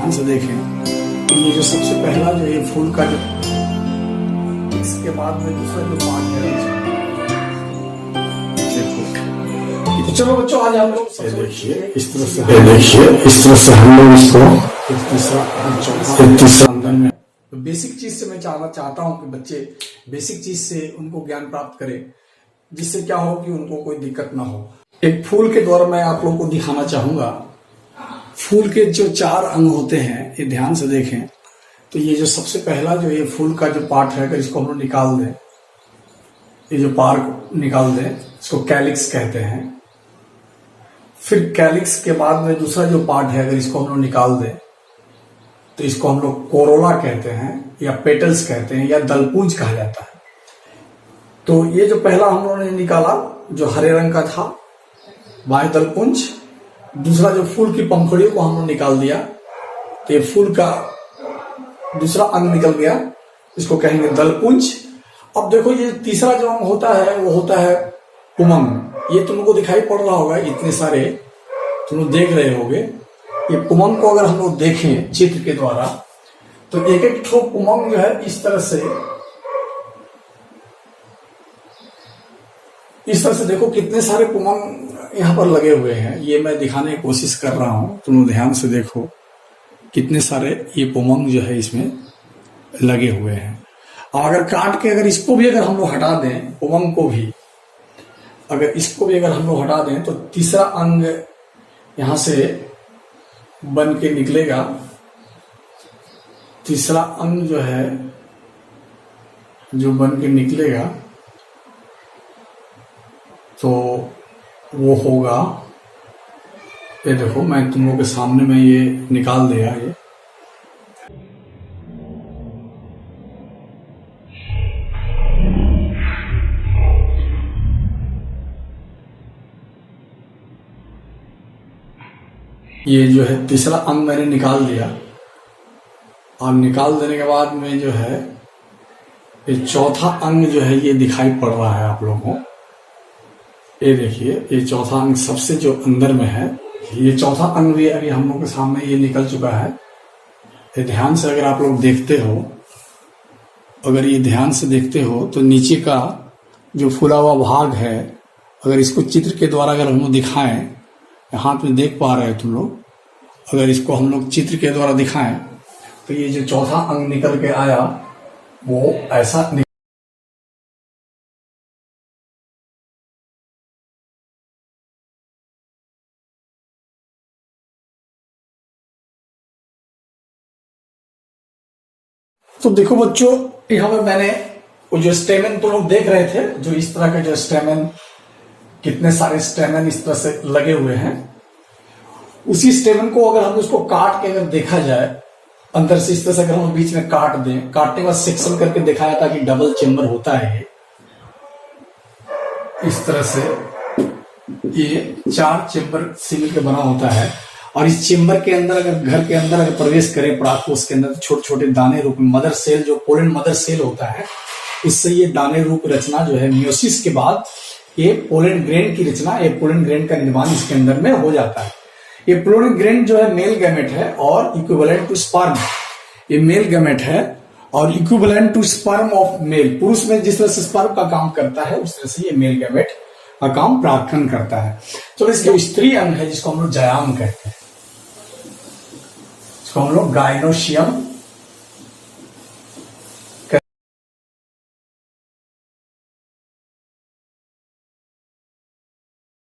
ध्यान से देखें तो ये जो सबसे पहला जो ये फूल का जो इसके बाद में दूसरा जो पार्ट है देखो। तो चलो बच्चों आज हम लोग देखिए इस तरह से हम लोग इसको तीसरा अंदर में तो बेसिक चीज से मैं चाहता हूं कि बच्चे बेसिक चीज से उनको ज्ञान प्राप्त करें, जिससे क्या हो कि उनको कोई दिक्कत ना हो। एक फूल के द्वारा मैं आप लोगों को दिखाना चाहूंगा। फूल के जो 4 अंग होते हैं, ये ध्यान से देखें तो ये जो सबसे पहला जो ये फूल का जो पार्ट है, अगर इसको हम लोग निकाल दें, ये जो पार्ट निकाल दें, इसको कैलिक्स कहते हैं। फिर कैलिक्स के बाद में दूसरा जो पार्ट है, अगर इसको हम लोग निकाल दें तो इसको हम लोग कोरोला कहते हैं या पेटल्स कहते हैं या दलपुंज कहा जाता है। तो ये जो पहला हम लोगों ने निकाला जो हरे रंग का था, बाह्य दलपुंज। दूसरा जो फूल की पंखुड़ियों को हम लोग निकाल दिया तो ये फूल का दूसरा अंग निकल गया, इसको कहेंगे दलपुंज। अब देखो ये तीसरा जो अंग होता है वो होता है पुमंग। ये तुमको दिखाई पड़ रहा होगा, इतने सारे तुम लोग देख रहे होगे। ये पुमंग को अगर हम लोग देखें चित्र के द्वारा तो एक एक ठो पुमंग जो है इस तरह से देखो कितने सारे पुमंग यहाँ पर लगे हुए हैं। ये मैं दिखाने की कोशिश कर रहा हूं, तुम लोग ध्यान से देखो कितने सारे ये पुमंग जो है इसमें लगे हुए हैं। और अगर काट के अगर इसको भी अगर हम लोग हटा दें, पुमंग को भी अगर इसको भी अगर हम लोग हटा दें तो तीसरा अंग यहां से बन के निकलेगा। तीसरा अंग जो है जो बन के निकलेगा तो वो होगा, ये देखो मैं तुम लोगों के सामने में ये निकाल दिया। ये जो है तीसरा अंग मैंने निकाल दिया और निकाल देने के बाद में जो है ये चौथा अंग जो है ये दिखाई पड़ रहा है आप लोगों को। ये देखिए ये चौथा अंग सबसे जो अंदर में है, ये चौथा अंग भी अभी हम लोग के सामने ये निकल चुका है। ये ध्यान से अगर आप लोग देखते हो, अगर ये ध्यान से देखते हो तो नीचे का जो फूला हुआ भाग है, अगर इसको चित्र के द्वारा अगर हम लोग दिखाएं, हाथ में देख पा रहे हैं तुम लोग, अगर इसको हम लोग चित्र के द्वारा दिखाएं तो ये जो चौथा अंग निकल के आया वो ऐसा तो देखो बच्चों, यहाँ पर मैंने वो जो स्टेमन तुम लोग देख रहे थे, जो इस तरह के जो स्टेमन, कितने सारे स्टेमन इस तरह से लगे हुए हैं, उसी स्टेमन को अगर हम उसको काट के अगर देखा जाए अंदर से इस तरह से, अगर हम बीच में काट दें, काटने के बाद सेक्शन करके दिखाया था कि डबल चेम्बर होता है। इस तरह से ये 4 चेम्बर सीमेंट का बना होता है और इस चेम्बर के अंदर अगर घर के अंदर अगर प्रवेश करें पराग को, उसके अंदर छोटे छोटे दाने रूप में मदर सेल, जो पोलन मदर सेल होता है, उससे ये दाने रूप रचना जो है मियोसिस के बाद ये पोलन ग्रेन की रचना, ये पोलन ग्रेन का निर्माण इसके अंदर में हो जाता है। ये पोलन ग्रेन जो है मेल गैमेट है और इक्विवेलेंट टू स्पर्म, ये मेल गैमेट है और equivalent to sperm of male. पुरुष में जिस तरह से स्पर्म का काम करता है उस तरह से ये मेल गैमेट का काम प्रार्थन करता है। तो इसके स्त्री अंग है जिसको हम लोग जायाम कहते हैं, इसको हम लोग गाइनोशियम।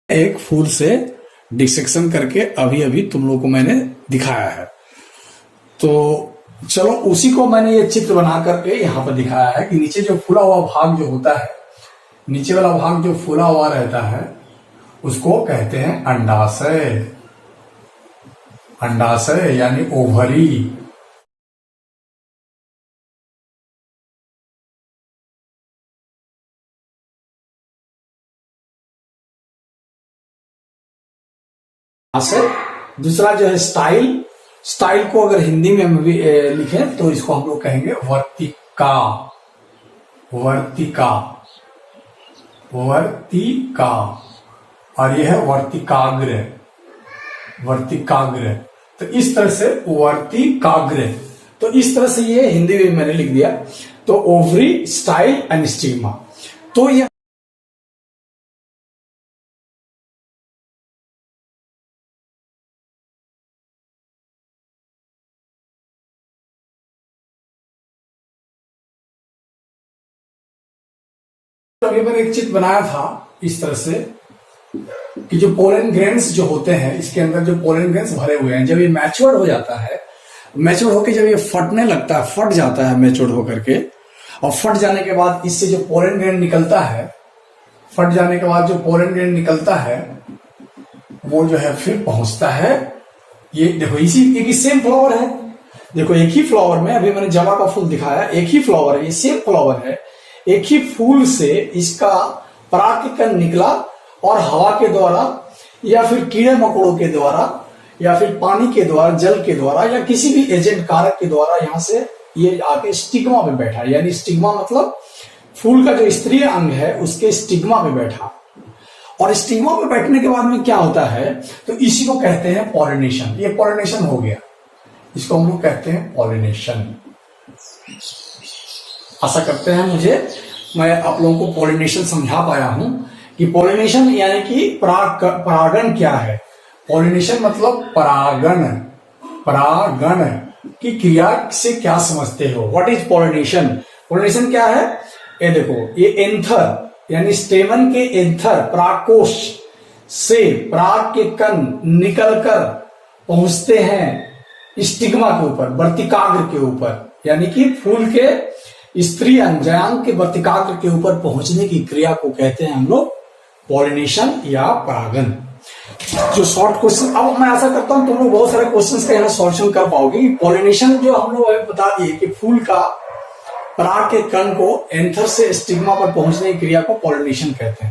एक फूल से डिसेक्शन करके अभी अभी तुम लोगों को मैंने दिखाया है। तो चलो उसी को मैंने ये चित्र बना करके यहाँ पर दिखाया है कि नीचे जो फूला हुआ भाग जो होता है, नीचे वाला भाग जो फूला हुआ रहता है उसको कहते हैं अंडाशय। अंडाशय यानी ओवरी। दूसरा जो है स्टाइल, स्टाइल को अगर हिंदी में हम भी लिखें तो इसको हम लोग कहेंगे वर्तिका। वर्तिका, वर्तिका। और यह है वर्तिकाग्र। वर्तिकाग्र तो इस तरह से वर्तिकाग्र, तो इस तरह से ये हिंदी में मैंने लिख दिया। तो ओवरी, स्टाइल एंड स्टिग्मा, तो ये अभी मैंने एक चित्र बनाया था इस तरह से कि जो पोलन ग्रेन्स जो होते हैं, इसके अंदर जो पोलन ग्रेन्स भरे हुए हैं, जब ये मैच्योर हो जाता है, मैच्योर होकर जब ये फटने लगता है, फट जाता है मैच्योर होकर के, और फट जाने के बाद इससे जो पोलन ग्रेन निकलता है, फट जाने के बाद जो पोलन ग्रेन निकलता है वो जो है फिर पहुंचता है, ये देखो इसी एक ही सेम फ्लावर है, देखो एक ही फ्लावर में, अभी मैंने जवा का फूल दिखाया, एक ही फ्लावर है, ये सेम फ्लावर है, एक ही फूल से इसका परागकण निकला और हवा के द्वारा या फिर कीड़े मकोड़ों के द्वारा या फिर पानी के द्वारा, जल के द्वारा या किसी भी एजेंट कारक के द्वारा यहां से ये आके स्टिग्मा पे बैठा। यानी स्टिग्मा मतलब फूल का जो स्त्रीय अंग है उसके स्टिग्मा पे बैठा, और स्टिग्मा पे बैठने के बाद में क्या होता है, तो इसी को कहते हैं पॉलिनेशन। ये पॉलिनेशन हो गया, इसको हम लोग कहते हैं पॉलिनेशन। आशा करते हैं मैं आप लोगों को पॉलिनेशन समझा पाया हूं कि पॉलिनेशन यानी कि परागण क्या है। पॉलिनेशन मतलब परागण की क्रिया से क्या समझते हो, व्हाट इज पॉलिनेशन। पॉलिनेशन क्या है, ये देखो, ये एंथर यानी स्टेमन के एंथर परागकोश से पराग के कण निकलकर पहुंचते हैं स्टिग्मा के ऊपर, वर्तिकाग्र के ऊपर, यानी कि फूल के स्त्री अंग जयांग के वर्तिकाग्र के ऊपर पहुंचने की क्रिया को कहते हैं हम लोग पॉलिनेशन या परागण। जो शॉर्ट क्वेश्चन, अब मैं आशा करता हूं तुम लोग बहुत सारे क्वेश्चंस का यहाँ सॉल्यूशन कर पाओगे। पॉलिनेशन जो हम लोग अभी बता दिए कि फूल का पराग के कण को एंथर से स्टिग्मा पर पहुंचने की क्रिया को पॉलिनेशन कहते हैं।